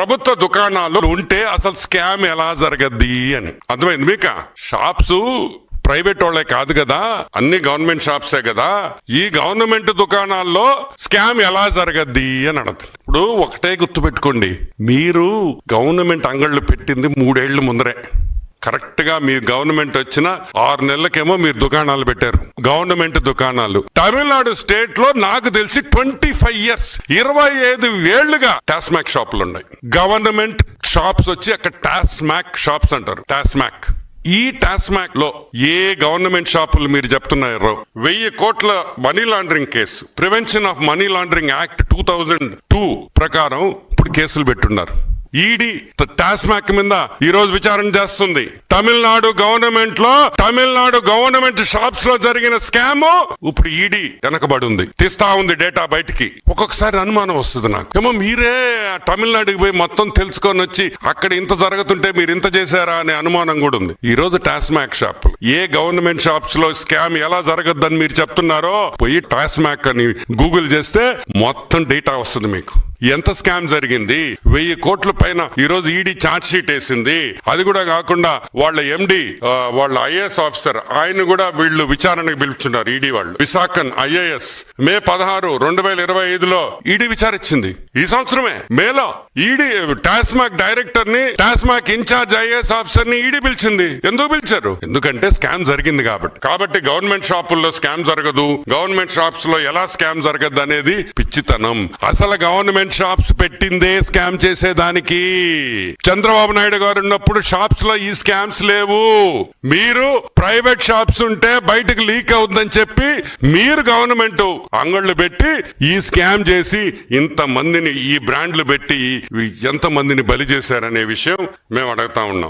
ప్రభుత్వ దుకాణాలు ఉంటే అసలు స్కామ్ ఎలా జరగద్ది అని. అర్థమైంది మీక? షాప్స్ ప్రైవేట్ వాళ్ళే కాదు కదా, అన్ని గవర్నమెంట్ షాప్సే కదా. ఈ గవర్నమెంట్ దుకాణాల్లో స్కామ్ ఎలా జరగద్ది అని అడుగుతుంది. ఇప్పుడు ఒకటే గుర్తుపెట్టుకోండి, మీరు గవర్నమెంట్ అంగళ్ళు పెట్టింది 3 ఏళ్ల ముందరే. కరెక్ట్ గా మీ గవర్నమెంట్ వచ్చిన 6 నెలలకేమో మీరు దుకాణాలు పెట్టారు, గవర్నమెంట్ దుకాణాలు. తమిళనాడు స్టేట్ లో నాకు తెలిసి 25 ఇయర్స్ 25 ఏళ్లుగా టాస్మాక్ షాపులు ఉన్నాయి. గవర్నమెంట్ షాప్స్ వచ్చి అక్కడ టాస్మాక్ షాప్స్ అంటారు. టాస్మాక్, ఈ టాస్మాక్ లో ఏ గవర్నమెంట్ షాపులు మీరు చెప్తున్నారు 1000 కోట్ల money laundering case, prevention of money laundering act 2002 ప్రకారం ఇప్పుడు కేసులు పెట్టున్నారు. ఈడీ టాస్మాక్ మీద ఈ రోజు విచారణ చేస్తుంది. తమిళనాడు గవర్నమెంట్ లో, తమిళనాడు గవర్నమెంట్ షాప్స్ లో జరిగిన స్కామ్ ఇప్పుడు ఈడీ వెనకబడి ఉంది, తీస్తా ఉంది డేటా బయటికి. ఒక్కొక్కసారి అనుమానం వస్తుంది నాకు, ఏమో మీరే తమిళనాడుకి పోయి మొత్తం తెలుసుకొని వచ్చి అక్కడ ఇంత జరుగుతుంటే మీరు ఇంత చేశారా అనే అనుమానం కూడా ఉంది. ఈ రోజు టాస్మాక్ షాప్, ఏ గవర్నమెంట్ షాప్స్ లో స్కామ్ ఎలా జరగద్దని మీరు చెప్తున్నారో పోయి టాస్మాక్ అని గూగుల్ చేస్తే మొత్తం డేటా వస్తుంది మీకు. ఎంత స్కామ్ జరిగింది, 1000 కోట్ల పైన ఈ రోజు ఈడీ ఛార్జ్ షీట్ వేసింది. అది కూడా కాకుండా వాళ్ళ ఎండి, వాళ్ళ ఐఏఎస్ ఆఫీసర్, ఆయన కూడా వీళ్ళు విచారణకు పిలుచున్నారు. ఈడీ వాళ్ళు విశాఖన్ ఐఏఎస్ మే 16, 2025లో ఈడీ విచారించింది. ఈ సంవత్సరమే మేలో ఈడీ టాస్మాక్ డైరెక్టర్ ని, టాస్మాక్ ఇన్ఛార్జ్ ఐఏఎస్ ఆఫీసర్ ని ఈడీ పిలిచింది. ఎందుకు పిలిచారు? ఎందుకంటే స్కామ్ జరిగింది కాబట్టి గవర్నమెంట్ షాపుల్లో స్కామ్ జరగదు, గవర్నమెంట్ షాప్స్ లో ఎలా స్కామ్ జరగదు అనేది పిచ్చితనం. అసలు గవర్నమెంట్ షాప్స్ పెట్టిందే స్కామ్ చేసేదానికి. చంద్రబాబు నాయుడు గారు ఉన్నప్పుడు షాప్స్ లో ఈ స్కామ్స్ లేవు. మీరు ప్రైవేట్ షాప్స్ ఉంటే బయటకు లీక్ అవుతుందని చెప్పి మీరు గవర్నమెంట్ అంగళ్ళు పెట్టి ఈ స్కామ్ చేసి ఇంత మందిని, ఈ బ్రాండ్లు పెట్టి ఎంత మందిని బలి చేశారనే విషయం మేము అడుగుతా ఉన్నాం.